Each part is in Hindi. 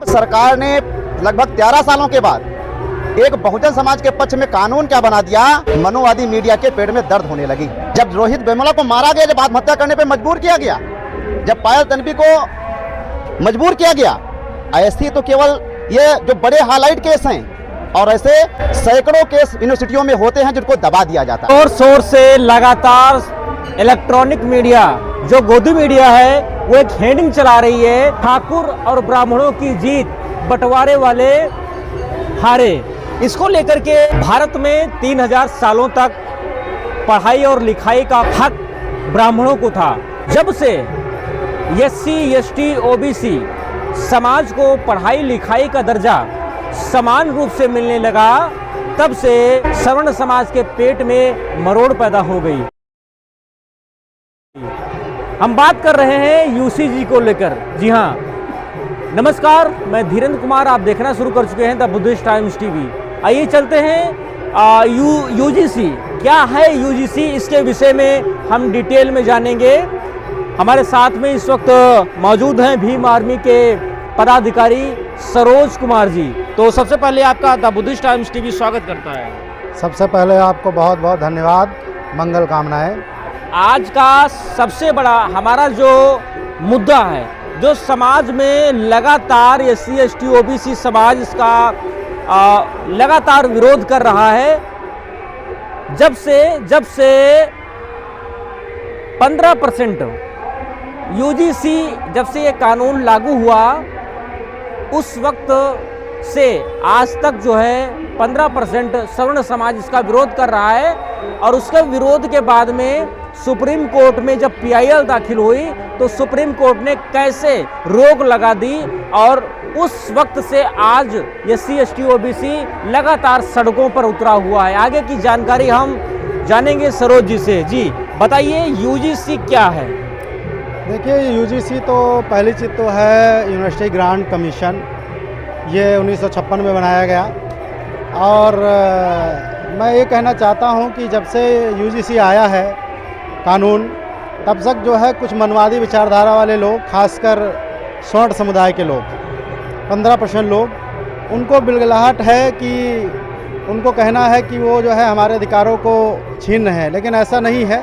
सरकार ने लगभग 13 सालों के बाद एक बहुजन समाज के पक्ष में कानून क्या बना दिया, मनोवादी मीडिया के पेट में दर्द होने लगी। जब रोहित वेमुला को मारा गया, जब आत्महत्या करने पे मजबूर किया गया, जब पायल तन्वी को मजबूर किया गया, ऐसी तो केवल ये जो बड़े हाईलाइट केस हैं और ऐसे सैकड़ों केस यूनिवर्सिटियों में होते हैं जिनको दबा दिया जाता है। जोर शोर से लगातार इलेक्ट्रॉनिक मीडिया जो गोदी मीडिया है वो एक हेडिंग चला रही है, ठाकुर और ब्राह्मणों की जीत, बंटवारे वाले हारे। इसको लेकर के भारत में 3000 सालों तक पढ़ाई और लिखाई का हक ब्राह्मणों को था। जब से SC ST OBC समाज को पढ़ाई लिखाई का दर्जा समान रूप से मिलने लगा, तब से सवर्ण समाज के पेट में मरोड़ पैदा हो गई। हम बात कर रहे हैं UCG को लेकर। जी हाँ, नमस्कार, मैं धीरेन्द्र कुमार, आप देखना शुरू कर चुके हैं द बुद्धिस्ट टाइम्स TV। आइए चलते हैं UGC क्या है। UGC इसके विषय में हम डिटेल में जानेंगे। हमारे साथ में इस वक्त मौजूद हैं भीम आर्मी के पदाधिकारी सरोज कुमार जी। तो सबसे पहले आपका द बुद्धिस्ट टाइम्स TV स्वागत करता है। सबसे पहले आपको बहुत बहुत धन्यवाद, मंगल कामनाएं। आज का सबसे बड़ा हमारा जो मुद्दा है, जो समाज में लगातार SC ST OBC समाज इसका लगातार विरोध कर रहा है। जब से 15% UGC जब से ये कानून लागू हुआ, उस वक्त से आज तक जो है 15% सवर्ण समाज इसका विरोध कर रहा है। और उसके विरोध के बाद में सुप्रीम कोर्ट में जब PIL दाखिल हुई तो सुप्रीम कोर्ट ने कैसे रोक लगा दी, और उस वक्त से आज SC ST OBC लगातार सड़कों पर उतरा हुआ है। आगे की जानकारी हम जानेंगे सरोज जी से। जी बताइए, UGC क्या है? देखिए, UGC तो पहली चीज़ तो है यूनिवर्सिटी ग्रांट कमीशन। ये 1956 में बनाया गया। और मैं ये कहना चाहता हूँ कि जब से UGC आया है कानून, तब तक जो है कुछ मनवादी विचारधारा वाले लोग, खासकर स्वर्ण समुदाय के लोग, 15% लोग, उनको बिलगलाहट है कि उनको कहना है कि वो जो है हमारे अधिकारों को छीन रहे हैं, लेकिन ऐसा नहीं है।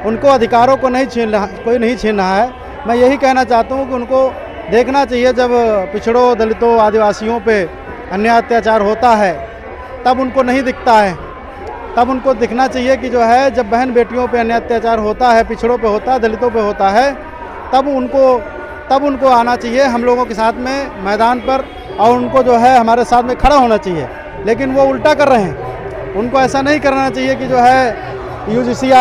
उनको अधिकारों को नहीं छीन रहा, कोई नहीं छीन रहा है। मैं यही कहना चाहता हूँ कि उनको देखना चाहिए, जब पिछड़ों, दलितों, आदिवासियों पे अन्याय अत्याचार होता है तब उनको नहीं दिखता है। तब उनको दिखना चाहिए कि जो है जब बहन बेटियों पे अन्याय अत्याचार होता है, पिछड़ों पे होता है, दलितों पे होता है, तब उनको आना चाहिए हम लोगों के साथ में मैदान पर, और उनको जो है हमारे साथ में खड़ा होना चाहिए। लेकिन वो उल्टा कर रहे हैं। उनको ऐसा नहीं करना चाहिए कि जो है UGC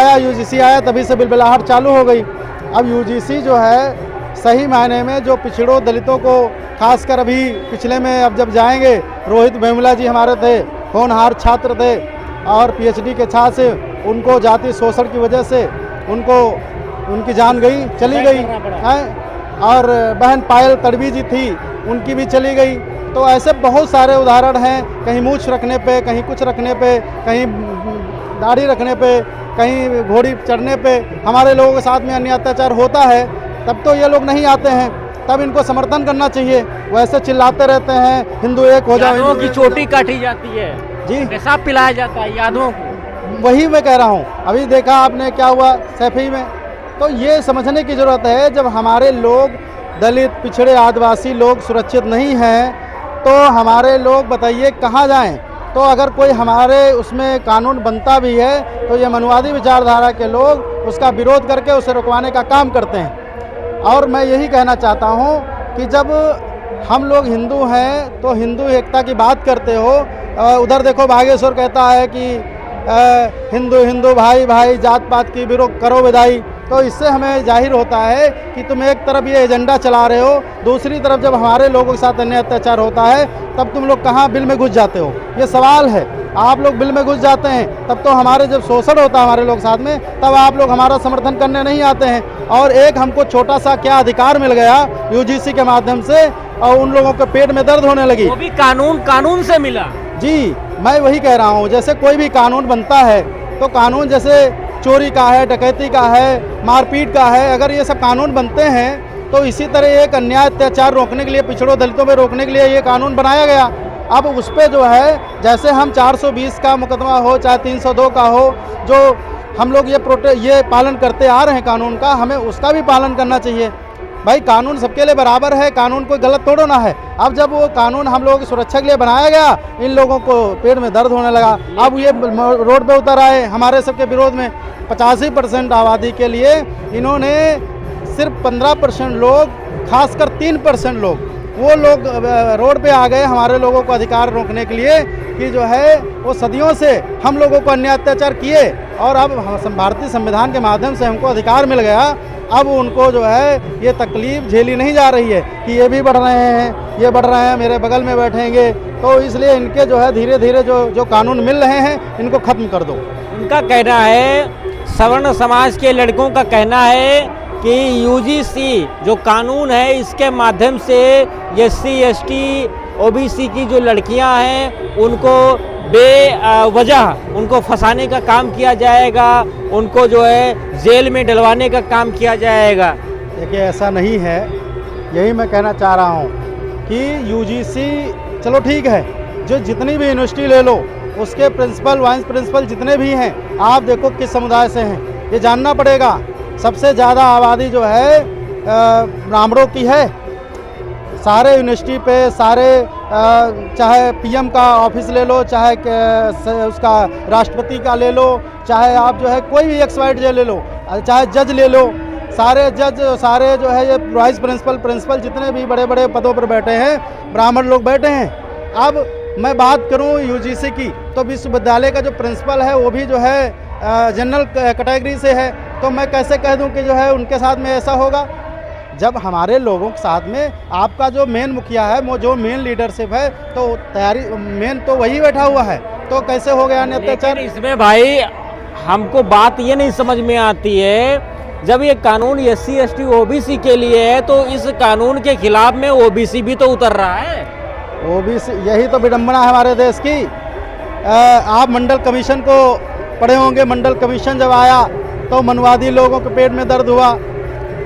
आया तभी से बिलबिलाहट चालू हो गई। अब UGC जो है सही मायने में जो पिछड़ों, दलितों को, खासकर अभी पिछले में अब जब जाएंगे, रोहित वेमुला जी हमारे थे, होनहार छात्र थे और PhD के छात्र से उनको जाति शोषण की वजह से उनकी जान चली गई है। और बहन पायल तन्वी जी थी, उनकी भी चली गई। तो ऐसे बहुत सारे उदाहरण हैं, कहीं मूछ रखने पे, कहीं कुछ रखने पे, कहीं दाढ़ी रखने पे, कहीं घोड़ी चढ़ने पे हमारे लोगों के साथ में अन्याय अत्याचार होता है। तब तो ये लोग नहीं आते हैं, तब इनको समर्थन करना चाहिए। वैसे चिल्लाते रहते हैं हिंदू एक हो जाओ, यादवों की चोटी काटी जाती है जी, पेशाब पिलाया जाता है यादवों को। वही मैं कह रहा हूँ। अभी देखा आपने क्या हुआ सैफई में। तो ये समझने की ज़रूरत है, जब हमारे लोग दलित, पिछड़े, आदिवासी लोग सुरक्षित नहीं हैं तो हमारे लोग बताइए कहाँ जाएं। तो अगर कोई हमारे उसमें कानून बनता भी है तो ये मनवादी विचारधारा के लोग उसका विरोध करके उसे रुकवाने का काम करते हैं। और मैं यही कहना चाहता हूँ कि जब हम लोग हिंदू हैं तो हिंदू एकता की बात करते हो, उधर देखो बागेश्वर कहता है कि हिंदू हिंदू भाई भाई, जात पात की विरोध करो विदाई। तो इससे हमें जाहिर होता है कि तुम एक तरफ ये एजेंडा चला रहे हो, दूसरी तरफ जब हमारे लोगों के साथ अन्याय अत्याचार होता है तब तुम लोग कहाँ बिल में घुस जाते हो। ये सवाल है। आप लोग बिल में घुस जाते हैं तब तो हमारे जब शोषण होता है हमारे लोग साथ में, तब आप लोग हमारा समर्थन करने नहीं आते हैं। और एक हमको छोटा सा क्या अधिकार मिल गया UGC के माध्यम से, और उन लोगों के पेट में दर्द होने लगी। वो भी कानून से मिला। जी, मैं वही कह रहा हूँ। जैसे कोई भी कानून बनता है तो कानून जैसे चोरी का है, डकैती का है, मारपीट का है, अगर ये सब कानून बनते हैं तो इसी तरह एक अन्याय अत्याचार रोकने के लिए, पिछड़ों दलितों पे रोकने के लिए ये कानून बनाया गया। अब उस पर जो है, जैसे हम 420 का मुकदमा हो चाहे 302 का हो, जो हम लोग ये पालन करते आ रहे हैं कानून का, हमें उसका भी पालन करना चाहिए। भाई कानून सबके लिए बराबर है, कानून कोई गलत थोड़ा ना है। अब जब वो कानून हम लोगों की सुरक्षा के लिए बनाया गया, इन लोगों को पेट में दर्द होने लगा। अब ये रोड पे उतर आए हमारे सबके विरोध में। 85% आबादी के लिए इन्होंने सिर्फ 15% लोग, खासकर 3% लोग, वो लोग रोड पे आ गए हमारे लोगों को अधिकार रोकने के लिए, कि जो है वो सदियों से हम लोगों को अन्याय अत्याचार किए, और अब भारतीय संविधान के माध्यम से हमको अधिकार मिल गया। अब उनको जो है ये तकलीफ झेली नहीं जा रही है कि ये भी बढ़ रहे हैं, ये बढ़ रहे हैं, मेरे बगल में बैठेंगे। तो इसलिए इनके जो है धीरे धीरे जो कानून मिल रहे हैं, इनको ख़त्म कर दो। उनका कहना है, सवर्ण समाज के लड़कों का कहना है कि यूजीसी जो कानून है, इसके माध्यम से SC ST OBC की जो लड़कियां हैं उनको बेवजह उनको फंसाने का काम किया जाएगा, उनको जो है जेल में डलवाने का काम किया जाएगा। देखिए ऐसा नहीं है, यही मैं कहना चाह रहा हूँ कि यूजीसी चलो ठीक है, जो जितनी भी यूनिवर्सिटी ले लो, उसके प्रिंसिपल वाइस प्रिंसिपल जितने भी हैं, आप देखो किस समुदाय से हैं, ये जानना पड़ेगा। सबसे ज़्यादा आबादी जो है ब्राह्मणों की है। सारे यूनिवर्सिटी पे सारे चाहे PM का ऑफिस ले लो, चाहे उसका राष्ट्रपति का ले लो, चाहे आप जो है कोई भी XYZ ले लो, चाहे जज ले लो, सारे जज, सारे जो है ये वाइस प्रिंसिपल जितने भी बड़े बड़े पदों पर बैठे हैं, ब्राह्मण लोग बैठे हैं। अब मैं बात करूं यूजीसी की, तो विश्वविद्यालय का जो प्रिंसिपल है वो भी जो है जनरल कैटेगरी से है। तो मैं कैसे कह दूं कि जो है उनके साथ में ऐसा होगा, जब हमारे लोगों के साथ में आपका जो मेन मुखिया है, वो जो मेन लीडरशिप है, तो तैयारी मेन तो वही बैठा हुआ है, तो कैसे हो गया अत्याचार? इसमें भाई हमको बात ये नहीं समझ में आती है, जब ये कानून SC ST OBC के लिए है, तो इस कानून के खिलाफ में OBC भी तो उतर रहा है। OBC, यही तो विडंबना है हमारे देश की। आप मंडल कमीशन को पढ़े होंगे, मंडल कमीशन जब आया तो मनवादी लोगों के पेट में दर्द हुआ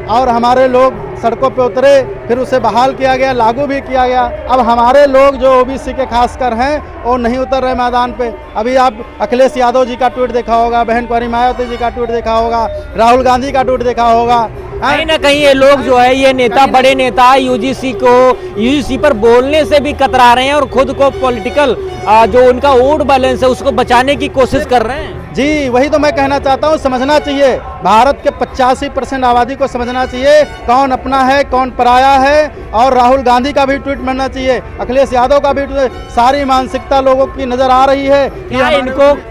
और हमारे लोग सड़कों पे उतरे, फिर उसे बहाल किया गया, लागू भी किया गया। अब हमारे लोग जो OBC के खासकर हैं वो नहीं उतर रहे मैदान पे। अभी आप अखिलेश यादव जी का ट्वीट देखा होगा, बहन कुंवरी मायावती जी का ट्वीट देखा होगा, राहुल गांधी का ट्वीट देखा होगा। कहीं ना कहीं ये लोग जो है, ये नेता, बड़े नेता यूजीसी पर बोलने से भी कतरा रहे हैं और खुद को पॉलिटिकल जो उनका वोट बैलेंस है उसको बचाने की कोशिश कर रहे हैं। जी वही तो मैं कहना चाहता हूँ, समझना चाहिए, भारत के 85% आबादी को समझना चाहिए कौन अपना है कौन पराया है। और राहुल गांधी का भी ट्वीट मिलना चाहिए, अखिलेश यादव का भी। सारी मानसिकता लोगों की नजर आ रही है कि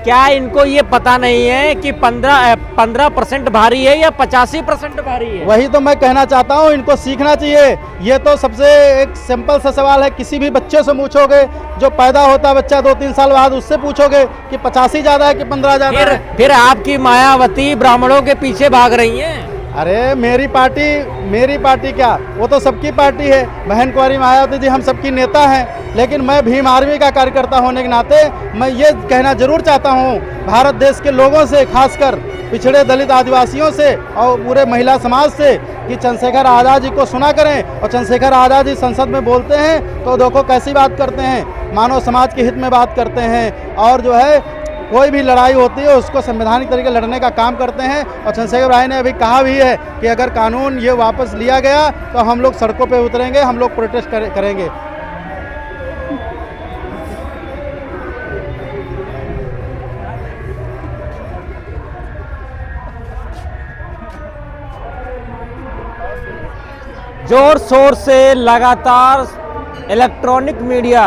क्या इनको ये पता नहीं है कि 15% भारी है या 85% भारी है? वही तो मैं कहना चाहता हूँ, इनको सीखना चाहिए। ये तो सबसे एक सिंपल सा सवाल है, किसी भी बच्चे से पूछोगे, जो पैदा होता बच्चा 2-3 साल बाद, उससे पूछोगे कि 85 ज्यादा है कि 15 ज्यादा है। फिर आपकी मायावती ब्राह्मणों के पीछे भाग रही हैं। अरे मेरी पार्टी क्या, वो तो सबकी पार्टी है। बहन कुंवरी मायावती जी हम सबकी नेता हैं, लेकिन मैं भीम आर्मी का कार्यकर्ता होने के नाते मैं ये कहना जरूर चाहता हूँ भारत देश के लोगों से, खासकर पिछड़े दलित आदिवासियों से और पूरे महिला समाज से, कि चंद्रशेखर आज़ाद जी को सुना करें। और चंद्रशेखर आज़ाद जी संसद में बोलते हैं तो देखो कैसी बात करते हैं, मानव समाज के हित में बात करते हैं, और जो है कोई भी लड़ाई होती है उसको संवैधानिक तरीके लड़ने का काम करते हैं। और चंद्रशेखर भाई ने अभी कहा भी है कि अगर कानून ये वापस लिया गया तो हम लोग सड़कों पे उतरेंगे, हम लोग प्रोटेस्ट करेंगे। जोर शोर से लगातार इलेक्ट्रॉनिक मीडिया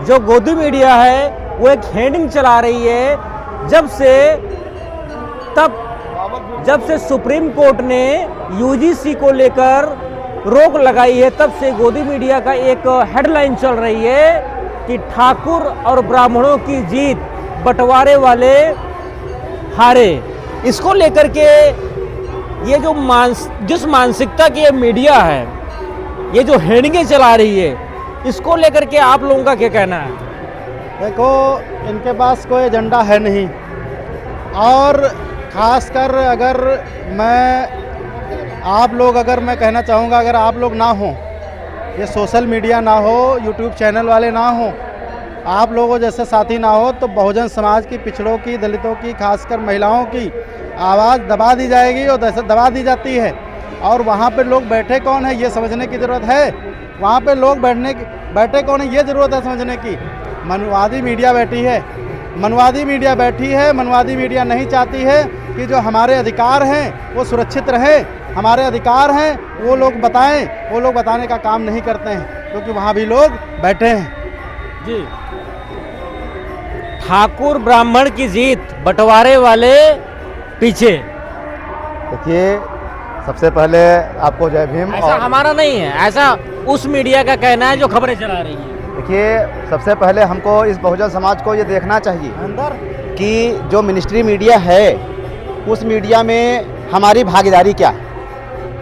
जो गोदी मीडिया है वो एक हेडिंग चला रही है। जब से सुप्रीम कोर्ट ने यूजीसी को लेकर रोक लगाई है, तब से गोदी मीडिया का एक हेडलाइन चल रही है कि ठाकुर और ब्राह्मणों की जीत, बंटवारे वाले हारे। इसको लेकर के ये जो जिस मानसिकता की ये मीडिया है, ये जो हेडिंगें चला रही है, इसको लेकर के आप लोगों का क्या कहना है? देखो, इनके पास कोई एजेंडा है नहीं, और ख़ासकर अगर मैं आप लोग, अगर मैं कहना चाहूँगा, अगर आप लोग ना हो, ये सोशल मीडिया ना हो, यूट्यूब चैनल वाले ना हो, आप लोगों जैसे साथी ना हो, तो बहुजन समाज की, पिछड़ों की, दलितों की, खासकर महिलाओं की आवाज़ दबा दी जाएगी और दबा दी जाती है। और वहाँ पे लोग बैठे कौन है ये समझने की ज़रूरत है। वहाँ पे लोग बैठे कौन है ये ज़रूरत है समझने की। मनवादी मीडिया बैठी है, मनवादी मीडिया बैठी है। मनवादी मीडिया नहीं चाहती है कि जो हमारे अधिकार हैं वो सुरक्षित रहे, हमारे अधिकार हैं वो लोग बताएं। वो लोग बताने का काम नहीं करते हैं, क्योंकि वहाँ भी लोग बैठे हैं। जी, ठाकुर ब्राह्मण की जीत, बंटवारे वाले पीछे। देखिए, सबसे पहले आपको जय भीम। ऐसा हमारा नहीं है, ऐसा उस मीडिया का कहना है जो खबरें चला रही है। देखिए, सबसे पहले हमको इस बहुजन समाज को ये देखना चाहिए अंदर कि जो मिनिस्ट्री मीडिया है उस मीडिया में हमारी भागीदारी क्या है।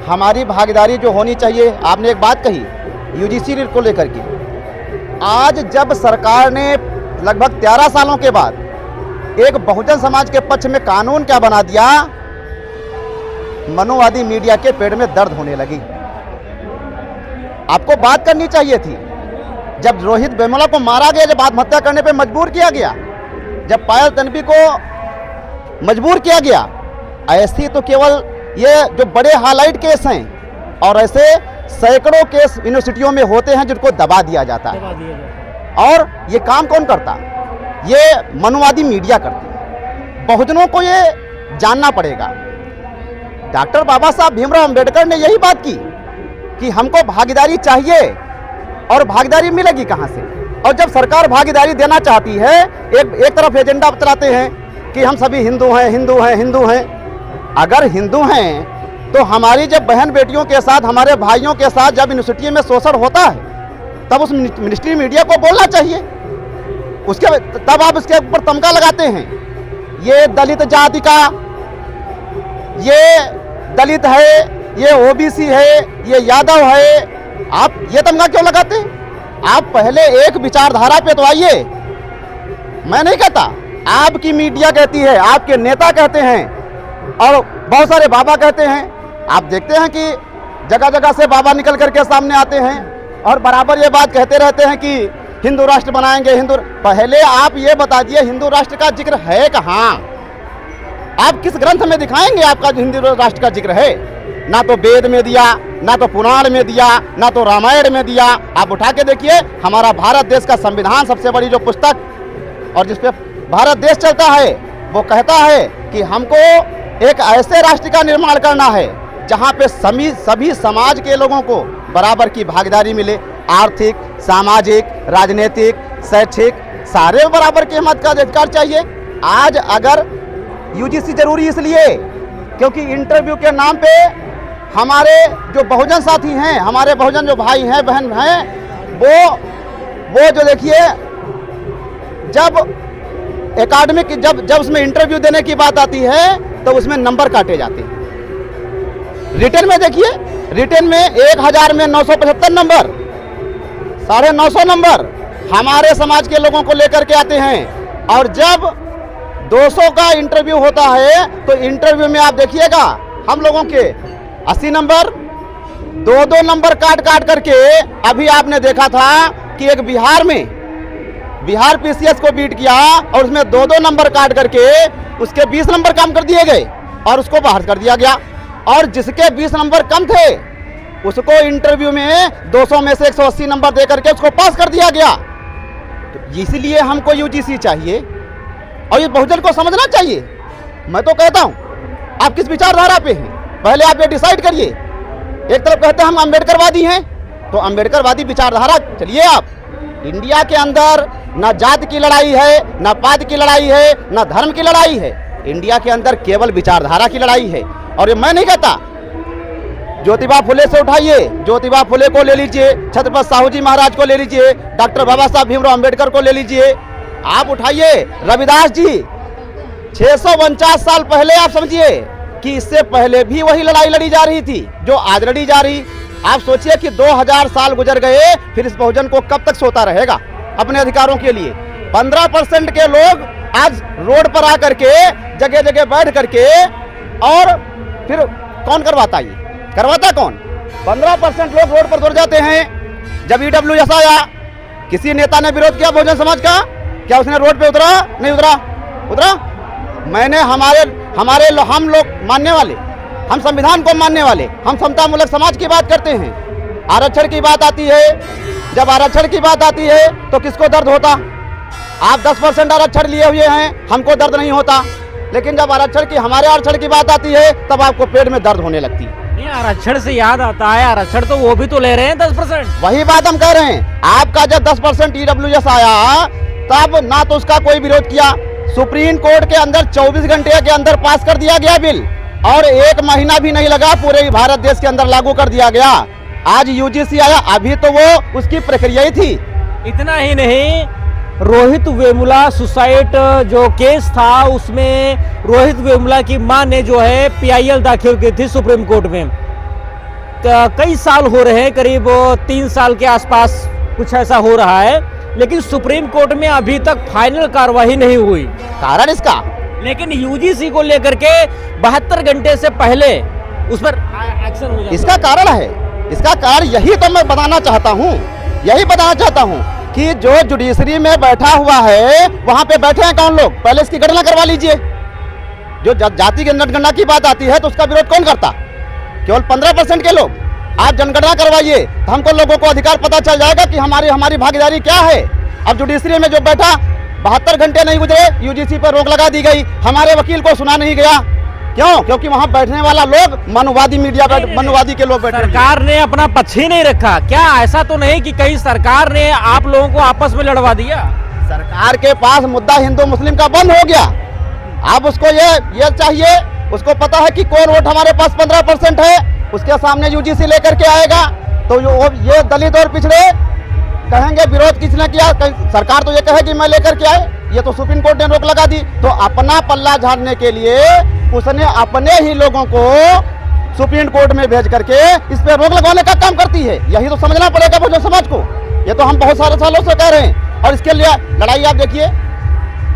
हमारी भागीदारी जो होनी चाहिए, आपने एक बात कही यूजीसी को लेकर के। आज जब सरकार ने लगभग 13 सालों के बाद एक बहुजन समाज के पक्ष में कानून क्या बना दिया, मनोवादी मीडिया के पेट में दर्द होने लगी। आपको बात करनी चाहिए थी जब रोहित वेमुला को मारा गया, जब आत्महत्या करने पे मजबूर किया गया, जब पायल तन्वी को मजबूर किया गया। ऐसी तो केवल ये जो बड़े हाईलाइट केस हैं, और ऐसे सैकड़ों केस यूनिवर्सिटियों में होते हैं जिनको दबा दिया जाता है। और ये काम कौन करता? ये मनोवादी मीडिया करती है। बहुजनों को ये जानना पड़ेगा। डॉक्टर बाबा साहब भीमराव अंबेडकर ने यही बात की कि हमको भागीदारी चाहिए, और भागीदारी मिलेगी कहाँ से। और जब सरकार भागीदारी देना चाहती है, एक तरफ एजेंडा चलाते हैं कि हम सभी हिंदू हैं, हिंदू हैं, हिंदू हैं। अगर हिंदू हैं तो हमारी जब बहन बेटियों के साथ, हमारे भाइयों के साथ जब यूनिवर्सिटी में शोषण होता है, तब उस मिनिस्ट्री मीडिया को बोलना चाहिए। उसके तब आप उसके ऊपर तमगा लगाते हैं, ये दलित जाति का, ये दलित है, ये ओबीसी है, ये यादव है। आप ये तमगा क्यों लगाते हैं? आप पहले एक विचारधारा पे तो आइए। मैं नहीं कहता, आपकी मीडिया कहती है, आपके नेता कहते हैं, और बहुत सारे बाबा कहते हैं। आप देखते हैं कि जगह जगह से बाबा निकल करके सामने आते हैं और बराबर ये बात कहते रहते हैं कि हिंदू राष्ट्र बनाएंगे, हिंदू। पहले आप ये बता दिए हिंदू राष्ट्र का जिक्र है कहाँ? आप किस ग्रंथ में दिखाएंगे आपका हिंदू राष्ट्र का जिक्र है? ना तो वेद में दिया, ना तो पुराण में दिया, ना तो रामायण में दिया। आप उठा के देखिए, हमारा भारत देश का संविधान, सबसे बड़ी जो पुस्तक और जिसपे भारत देश चलता है, वो कहता है कि हमको एक ऐसे राष्ट्र का निर्माण करना है जहाँ पे सभी समाज के लोगों को बराबर की भागीदारी मिले। आर्थिक, सामाजिक, राजनीतिक, शैक्षिक, सारे बराबर के मत का अधिकार चाहिए। आज अगर यूजीसी जरूरी इसलिए क्योंकि इंटरव्यू के नाम पे हमारे जो बहुजन साथी हैं, हमारे बहुजन जो भाई हैं, बहन हैं, वो जो देखिए, जब एकेडमिक जब उसमें इंटरव्यू देने की बात आती है तो उसमें नंबर काटे जाते हैं। रिटर्न में देखिए, रिटर्न में 1000 में 975 नंबर, 950 नंबर हमारे समाज के लोगों को लेकर के आते हैं। और जब 200 का इंटरव्यू होता है तो इंटरव्यू में आप देखिएगा हम लोगों के 80 नंबर, 2-2 नंबर काट करके। अभी आपने देखा था कि एक बिहार पीसीएस को बीट किया और उसमें 2-2 नंबर काट करके उसके 20 नंबर कम कर दिए गए और उसको बाहर कर दिया गया। और जिसके 20 नंबर कम थे उसको इंटरव्यू में 200 में से 180 नंबर दे करके उसको पास कर दिया गया। तो इसीलिए हमको यूजीसी चाहिए और ये बहुजन को समझना चाहिए। मैं तो कहता हूँ, आप किस विचारधारा पे हैं पहले आप ये डिसाइड करिए। एक तरफ कहते हैं हम अम्बेडकरवादी हैं, तो अम्बेडकरवादी विचारधारा चलिए। आप इंडिया के अंदर ना जाति की लड़ाई है, ना पात की लड़ाई है, ना धर्म की लड़ाई है। इंडिया के अंदर केवल विचारधारा की लड़ाई है। और ये मैं नहीं कहता, ज्योतिबा फुले से उठाइए, ज्योतिबा फुले को ले लीजिए, छत्रपति साहू जी महाराज को ले लीजिए, डॉक्टर बाबा साहब भीमराव अंबेडकर को ले लीजिए, आप उठाइए रविदास जी। 649 साल पहले आप समझिए कि इससे पहले भी वही लड़ाई लड़ी जा रही थी जो आज लड़ी जा रही। आप सोचिए कि 2000 साल गुजर गए, फिर इस बहुजन को कब तक सोता रहेगा अपने अधिकारों के लिए। 15% के लोग आज रोड पर आकर के जगह जगह बैठ करके, और फिर कौन करवाता ये? करवाता कौन? 15% लोग रोड पर दौड़ जाते हैं। जब EWS आया, किसी नेता ने विरोध किया बहुजन समाज का? क्या उसने रोड पे उतरा? नहीं उतरा। उतरा? मैंने हम लोग मानने वाले, हम संविधान को मानने वाले, हम समतामूलक समाज की बात करते हैं। आरक्षण की बात आती है, जब आरक्षण की बात आती है तो किसको दर्द होता? आप 10% आरक्षण लिए हुए हैं, हमको दर्द नहीं होता। लेकिन जब हमारे आरक्षण की बात आती है तब आपको पेट में दर्द होने लगती है। नहीं, आरक्षण से याद आता है, आरक्षण तो वो भी तो ले रहे हैं 10%। वही बात हम कह रहे हैं। आपका जब 10% EWS आया तब ना तो उसका कोई विरोध किया, सुप्रीम कोर्ट के अंदर 24 घंटे के अंदर पास कर दिया गया बिल, और 1 महीना भी नहीं लगा, पूरे भारत देश के अंदर लागू कर दिया गया। आज UGC आया, अभी तो वो उसकी प्रक्रिया ही थी। इतना ही नहीं, रोहित वेमुला सुसाइड जो केस था उसमें रोहित वेमुला की मां ने जो है PIL दाखिल की थी सुप्रीम कोर्ट में। कई साल हो रहे हैं, करीब 3 साल के आसपास कुछ ऐसा हो रहा है, लेकिन सुप्रीम कोर्ट में अभी तक फाइनल कार्रवाई नहीं हुई। कारण इसका, लेकिन UGC को लेकर के 72 घंटे से पहले उस पर एक्शन हो जाता। इसका कारण है, इसका कारण यही तो मैं बताना चाहता हूँ, यही बताना चाहता हूँ कि जो जुडिशरी में बैठा हुआ है वहां पे बैठे हैं कौन लोग? पहले इसकी गणना करवा लीजिए। जो जाति की जनगणना की बात आती है तो उसका विरोध कौन करता? केवल 15% के लोग। आप जनगणना करवाइए तो हमको लोगों को अधिकार पता चल जाएगा कि हमारी भागीदारी क्या है। अब जुडिशरी में जो बैठा 72 घंटे नहीं गुजरे, UGC पर रोक लगा दी गई, हमारे वकील को सुना नहीं गया। क्यों? क्योंकि वहां बैठने वाला लोग मनुवादी मनुवादी के लोग बैठे। सरकार ने अपना पक्ष ही नहीं रखा क्या? ऐसा तो नहीं कि कहीं सरकार ने आप लोगों को आपस में लड़वा दिया? सरकार के पास मुद्दा हिंदू मुस्लिम का बंद हो गया। अब उसको ये चाहिए, उसको पता है कि कौन वोट हमारे पास 15% है, उसके सामने UGC लेकर के आएगा तो ये दलित और पिछड़े कहेंगे विरोध किसने किया? सरकार तो ये कहे कि मैं लेकर के आए, ये तो सुप्रीम कोर्ट ने रोक लगा दी। तो अपना पल्ला झाड़ने के लिए उसने अपने ही लोगों को सुप्रीम कोर्ट में भेज करके इस पे रोक लगाने का काम करती है। यही तो समझना पड़ेगा बहुजन समाज को। ये तो हम बहुत सारे सालों से कह रहे हैं, और इसके लिए लड़ाई आप देखिए,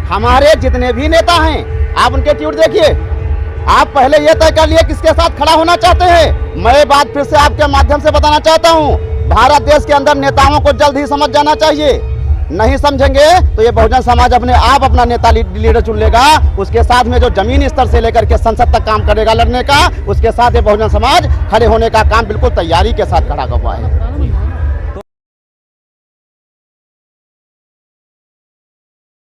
हमारे जितने भी नेता हैं आप उनके ट्वीट देखिए। आप पहले ये तय कर लिए किसके साथ खड़ा होना चाहते हैं। मैं बात फिर से आपके माध्यम से बताना चाहता हूँ, भारत देश के अंदर नेताओं को जल्द ही समझ जाना चाहिए। नहीं समझेंगे तो ये बहुजन समाज अपने आप अपना नेता लीडर चुन लेगा। उसके साथ में जो जमीनी स्तर से लेकर के संसद तक काम करेगा लड़ने का, उसके साथ ये बहुजन समाज खड़े होने का काम बिल्कुल तैयारी के साथ खड़ा हुआ है।